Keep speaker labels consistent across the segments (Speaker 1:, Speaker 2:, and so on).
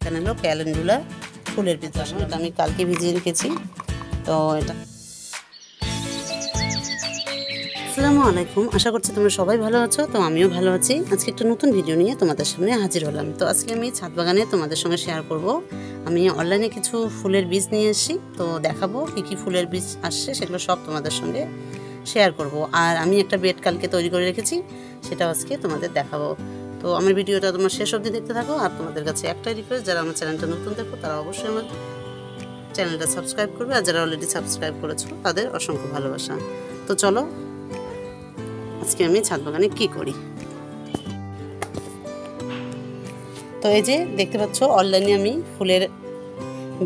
Speaker 1: এখানে হলো ক্যালেন্ডুলা ফুলের বীজ। এটা আমি কালকে ভিজিয়ে রেখেছি। তো এটা আসসালামু আলাইকুম, আশা করছি তোমরা সবাই ভালো আছো। তো আমিও ভালো আছি। আজকে একটা নতুন ভিডিও নিয়ে তোমাদের সামনে হাজির হলাম। তো আজকে আমি ছাদ বাগানে তোমাদের সঙ্গে শেয়ার করব। আমি অনলাইনে কিছু ফুলের বীজ নিয়ে এসেছি, তো দেখাবো কী কী ফুলের বীজ আসছে, সেগুলো সব তোমাদের সঙ্গে শেয়ার করব। আর আমি একটা বেড কালকে তৈরি করে রেখেছি, সেটা আজকে তোমাদের দেখাবো। তো আমার ভিডিওটা তোমরা শেষ অবধি দেখতে থাকো। আর তোমাদের কাছে একটাই রিকোয়েস্ট, যারা আমার চ্যানেলটা নতুন দেখো তারা অবশ্যই আমার চ্যানেলটা সাবস্ক্রাইব করবে, আর যারা অলরেডি সাবস্ক্রাইব করেছো তাদের অসংখ্য ভালোবাসা। তো চলো আজকে আমি ছাদ বাগানে কী করি। তো এই যে দেখতে পাচ্ছ, অনলাইনে আমি ফুলের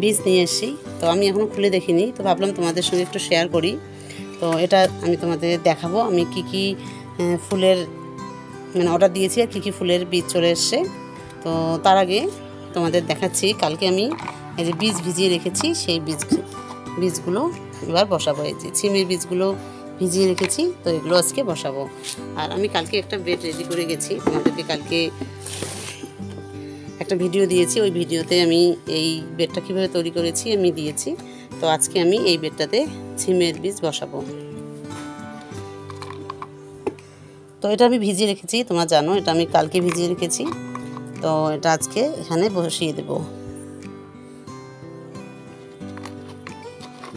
Speaker 1: বীজ নিয়ে এসেছি। তো আমি এখনও খুলে দেখিনি, তো ভাবলাম তোমাদের সঙ্গে একটু শেয়ার করি। তো এটা আমি তোমাদের দেখাবো আমি কি কি ফুলের অর্ডার দিয়েছি আর কী কী ফুলের বীজ চলে এসছে। তো তার আগে তোমাদের দেখাচ্ছি, কালকে আমি এই যে বীজ ভিজিয়ে রেখেছি, সেই বীজগুলো এবার বসাবো। এই যে ছিমের বীজগুলো ভিজিয়ে রেখেছি, তো এগুলো আজকে বসাবো। আর আমি কালকে একটা বেড রেডি করে গেছি, তোমাদেরকে কালকে একটা ভিডিও দিয়েছি। ওই ভিডিওতে আমি এই বেডটা কীভাবে তৈরি করেছি আমি দিয়েছি। তো আজকে আমি এই বেডটাতে ছিমের বীজ বসাবো। তো এটা আমি ভিজিয়ে রেখেছি, তোমরা জানো এটা আমি কালকে ভিজিয়ে রেখেছি। তো এটা আজকে এখানে বসিয়ে দেব।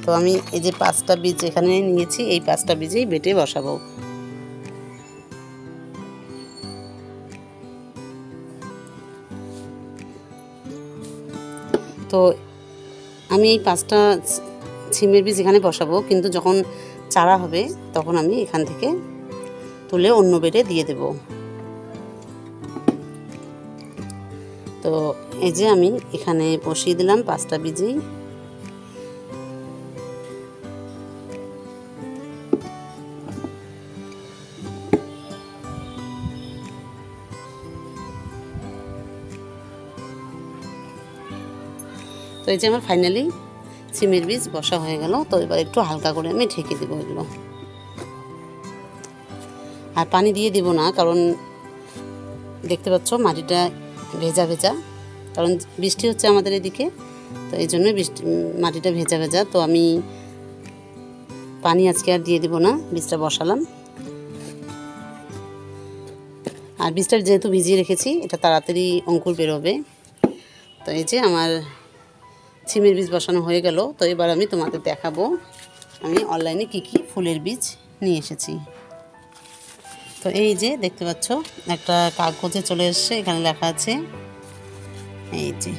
Speaker 1: তো আমি এই যে 5টা বীজ এখানে নিয়েছি, এই 5টা বীজেই বেটে বসাবো। তো আমি এই 5টা ছিমের বীজ এখানে বসাবো, কিন্তু যখন চারা হবে তখন আমি এখান থেকে তুলে অন্য বেডে দিয়ে দেব। তো এই যে আমি এখানে বসিয়ে দিলাম 5টা বীজেই। তো এই যে আমার ফাইনালি সিমের বীজ বসা হয়ে গেল। তো এবার একটু হালকা করে আমি ঢেকে দেবো এগুলো। আর পানি দিয়ে দেব না, কারণ দেখতে পাচ্ছ মাটিটা ভেজা ভেজা, কারণ বৃষ্টি হচ্ছে আমাদের এদিকে। তো এই জন্য মাটিটা ভেজা ভেজা। তো আমি পানি আজকে আর দিয়ে দেব না, বীজটা বসালাম। আর বীজটা যেহেতু ভিজিয়ে রেখেছি, এটা তাড়াতাড়ি অঙ্কুর বেরোবে। তো এই যে আমার ছিমের বীজ বসানো হয়ে গেল। তো এবার আমি তোমাদের দেখাবো আমি অনলাইনে কি কি ফুলের বীজ নিয়ে এসেছি। তো এই যে দেখতে পাচ্ছ, একটা কাগজে চলে এসছে, এখানে লেখা আছে এই যে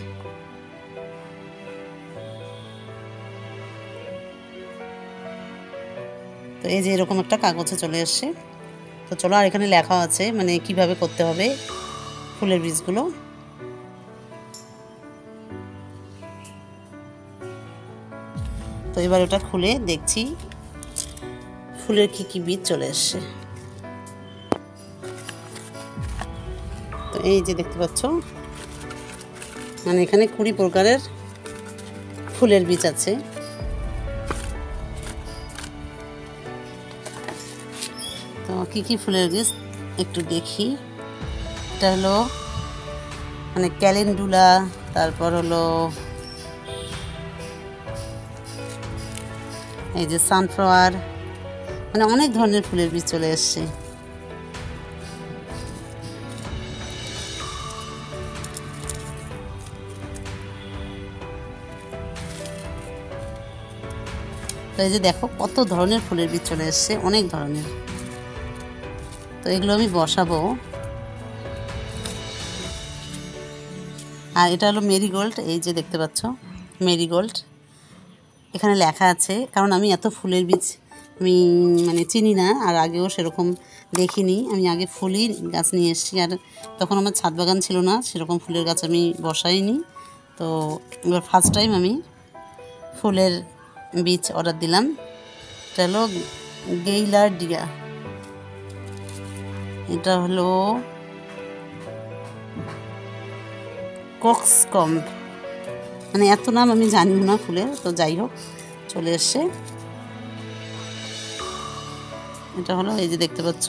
Speaker 1: তো এই যে এরকম একটা কাগজে চলে এসছে। তো চলো, আর এখানে লেখা আছে কিভাবে করতে হবে ফুলের বীজগুলো। তো এবার ওটা খুলে দেখছি ফুলের কি কি বীজ চলে এসছে। তো এই যে দেখতে পাচ্ছ, এখানে 20 প্রকারের ফুলের বীজ আছে। তো কি কি ফুলের বীজ একটু দেখি। এটা হলো ক্যালেন্ডুলা, তারপর হলো এই যে সানফ্লাওয়ার, অনেক ধরনের ফুলের বীজ চলে এসছে। তো এই যে দেখো কত ধরনের ফুলের বীজ চলে এসছে, অনেক ধরনের। তো এগুলো আমি বসাবো। আর এটা হলো মেরিগোল্ড, এই যে দেখতে পাচ্ছ মেরিগোল্ড এখানে লেখা আছে। কারণ আমি এত ফুলের বীজ আমি চিনি না, আর আগেও সেরকম দেখিনি। আমি আগে ফুলই গাছ নিয়ে এসেছি, আর তখন আমার ছাদ বাগান ছিল না, সেরকম ফুলের গাছ আমি বসাইনি। তো এবার ফার্স্ট টাইম আমি ফুলের বীজ অর্ডার দিলাম। এটা হলো গেইলার্ডিয়া, এটা হলো কক্সকম্ব, এত নাম আমি জানি না ফুলের। তো যাই হোক চলে এসছে। এটা হলো এই যে দেখতে পাচ্ছ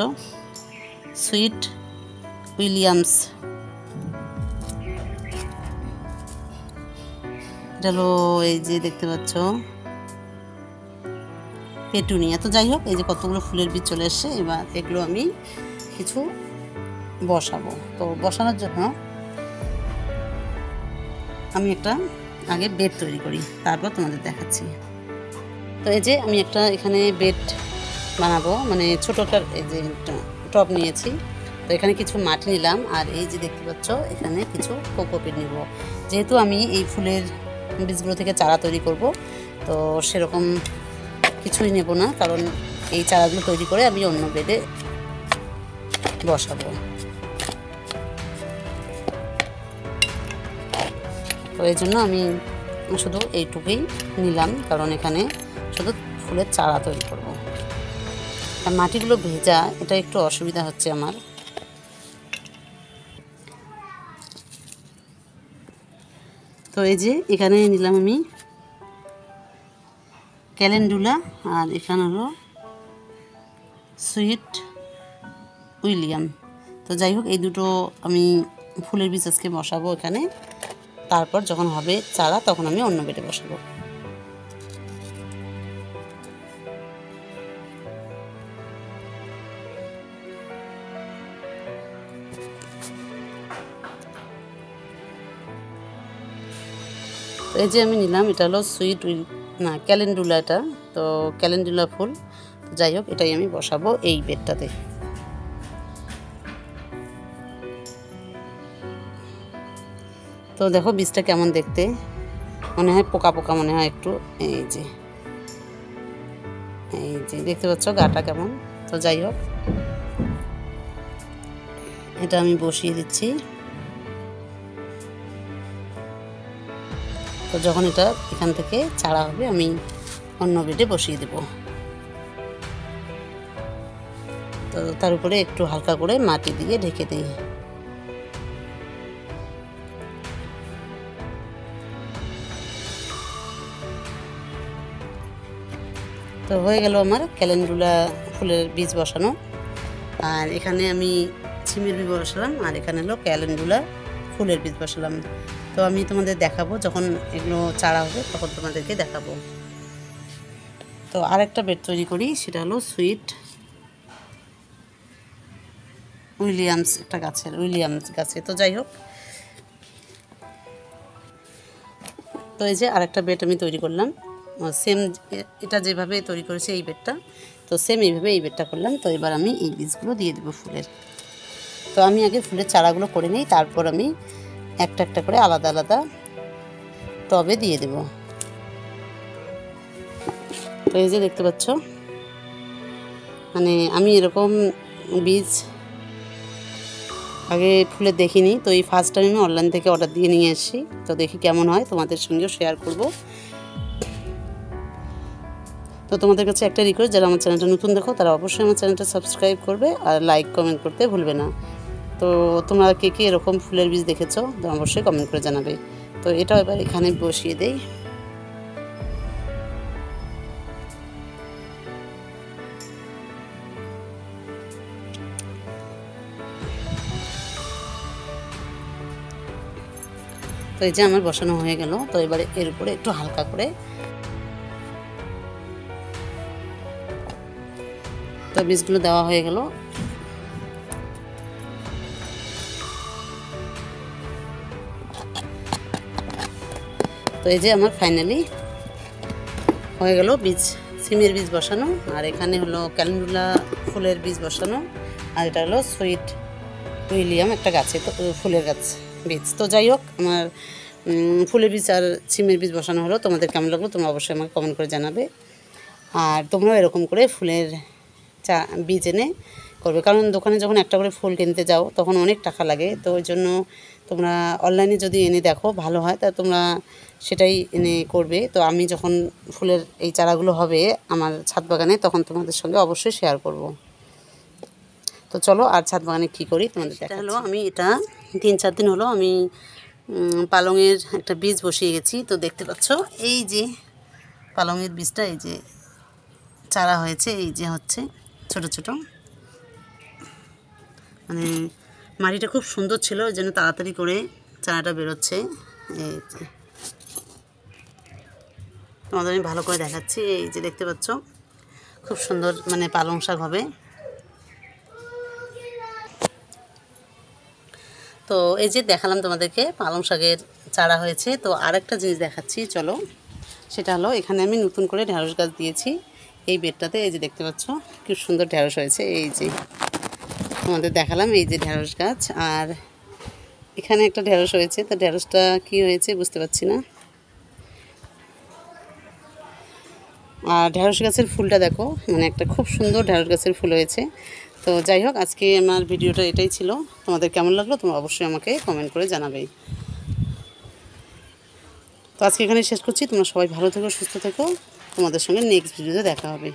Speaker 1: সুইট উইলিয়ামস। এটা হলো এই যে দেখতে পাচ্ছ পেটুনিয়া। তো যাই হোক, এই যে কতগুলো ফুলের বীজ চলে এসছে। এবার এগুলো আমি কিছু বসাবো। তো বসানোর জন্য আমি একটা আগে বেড তৈরি করি, তারপর তোমাদের দেখাচ্ছি। তো এই যে আমি একটা এখানে বেড বানাবো, মানে ছোটো একটা এই যে টব নিয়েছি। তো এখানে কিছু মাটি নিলাম, আর এই যে দেখতে পাচ্ছ এখানে কিছু কোকোপিট নিব। যেহেতু আমি এই ফুলের বীজগুলো থেকে চারা তৈরি করব, তো সেরকম কিছুই নেব না, কারণ এই চারাগুলো তৈরি করে আমি অন্য বেডে বসাবো। তো এই জন্য আমি শুধু এইটুকুই নিলাম, কারণ এখানে শুধু ফুলের চারা তৈরি করব। আর মাটিগুলো ভেজা, এটা একটু অসুবিধা হচ্ছে আমার। তো এই যে এখানে নিলাম আমি ক্যালেন্ডুলা, আর এখানে হলো সুইট উইলিয়াম। তো যাই হোক, এই দুটো আমি ফুলের বীজ আজকে বসাবো এখানে। তারপর যখন হবে চারা তখন আমি অন্য বেডে বসাবো। তো এই যে আমি নিলাম, এটা হলো ক্যালেন্ডুলা। এটা তো ক্যালেন্ডুলা ফুল। তো যাই হোক, এটাই আমি বসাবো এই বেডটাতে। তো দেখো বীজটা কেমন দেখতে, মনে হয় পোকা পোকা মনে হয় একটু। এই যে দেখতে পাচ্ছ গাটা কেমন। তো যাই হোক, এটা আমি বসিয়ে দিচ্ছি। তো যখন এটা এখান থেকে চারা হবে আমি অন্য বেডে বসিয়ে দেব। তো তার উপরে একটু হালকা করে মাটি দিয়ে ঢেকে দিই। তো হয়ে গেল আমার ক্যালেন্ডুলা ফুলের বীজ বসানো। আর এখানে আমি সিমের বীজ বসালাম, আর এখানে হলো ক্যালেন্ডুলা ফুলের বীজ বসালাম। তো আমি তোমাদের দেখাবো যখন এগুলো চারা হবে, তখন তোমাদেরকে দেখাবো। তো আরেকটা বেড তৈরি করি, সেটা হলো সুইট উইলিয়ামস, একটা উইলিয়ামস গাছে। তো যাই হোক, তো এই যে আরেকটা বেড আমি তৈরি করলাম, সেম এটা যেভাবে তৈরি করেছি এই বেডটা, তো সেম এইভাবে এই বেডটা করলাম। তো এবার আমি এই বীজগুলো দিয়ে দেবো ফুলের। তো আমি আগে ফুলের চারাগুলো করে নিই, তারপর আমি একটা একটা করে আলাদা আলাদা টবে দিয়ে দেব। তো এই যে দেখতে পাচ্ছ, মানে আমি এরকম বীজ আগে ফুলের দেখিনি। তো এই ফার্স্ট টাইম আমি অনলাইন থেকে অর্ডার দিয়ে নিয়ে এসেছি। তো দেখি কেমন হয়, তোমাদের সঙ্গেও শেয়ার করব। তো তোমাদের কাছে একটা রিকোয়েস্ট, যারা আমার চ্যানেলটা নতুন দেখো তারা অবশ্যই আমার চ্যানেলটা সাবস্ক্রাইব করবে, আর লাইক কমেন্ট করতে ভুলবে না। তো তোমরা কে কে এরকম ফুলের বীজ দেখেছো তো অবশ্যই কমেন্ট করে জানাবে। তো এটাও এবার এখানে বসিয়ে দেই। তো এই যে আমার বসানো হয়ে গেল। তো এবারে এর উপরে একটু হালকা করে তো বীজগুলো দেওয়া হয়ে গেল। তো এই যে আমার ফাইনালি হয়ে গেল সিমের বীজ বসানো, আর এখানে হলো ক্যালেন্ডুলা ফুলের বীজ বসানো, আর এটা হলো সুইট উইলিয়াম একটা গাছে, তো ফুলের গাছ বীজ। তো যাই হোক, আমার ফুলের বীজ আর সিমের বীজ বসানো হলো। তোমাদের কেমন লাগলো তোমরা অবশ্যই আমাকে কমেন্ট করে জানাবে। আর তোমরাও এরকম করে ফুলের বীজ এনে করবে, কারণ দোকানে যখন একটা করে ফুল কিনতে যাও তখন অনেক টাকা লাগে। তো ওই জন্য তোমরা অনলাইনে যদি এনে দেখো ভালো হয়, তা তোমরা সেটাই এনে করবে। তো আমি যখন ফুলের এই চারাগুলো হবে আমার ছাদ বাগানে, তখন তোমাদের সঙ্গে অবশ্যই শেয়ার করব। তো চলো আর ছাদ বাগানে কী করি তোমাদের দেখা হলো। আমি এটা 3-4 দিন হলো আমি পালংয়ের একটা বীজ বসিয়ে গেছি। তো দেখতে পাচ্ছ এই যে পালংয়ের বীজটা এই যে চারা হয়েছে, এই যে হচ্ছে ছোট ছোট, মানে মাটিটা খুব সুন্দর ছিল, ওই জন্য তাড়াতাড়ি করে চারাটা বেরোচ্ছে। এই যে তোমাদের আমি ভালো করে দেখাচ্ছি। এই যে দেখতে পাচ্ছ খুব সুন্দর মানে পালং শাক হবে। তো এই যে দেখালাম তোমাদেরকে পালং শাকের চারা হয়েছে। তো আরেকটা জিনিস দেখাচ্ছি চলো, সেটা হলো এখানে আমি নতুন করে ঢ্যাঁড়স গাছ দিয়েছি এই বেডটাতে। এই যে দেখতে পাচ্ছ খুব সুন্দর ঢ্যাঁড়স হয়েছে। এই যে তোমাদের দেখালাম, এই যে ঢ্যাঁড়স গাছ, আর এখানে একটা ঢ্যাঁড়স হয়েছে। তো ঢ্যাঁড়সটা কী হয়েছে বুঝতে পারছি না। আর ঢ্যাঁড়স গাছের ফুলটা দেখো, মানে একটা খুব সুন্দর ঢ্যাঁড়স গাছের ফুল হয়েছে। তো যাই হোক, আজকে আমার ভিডিওটা এটাই ছিল। তোমাদের কেমন লাগলো তোমরা অবশ্যই আমাকে কমেন্ট করে জানাবে। তো আজকে এখানে শেষ করছি। তোমরা সবাই ভালো থেকো, সুস্থ থেকো। তোমাদের সঙ্গে নেক্সট ভিডিওতে দেখা হবে।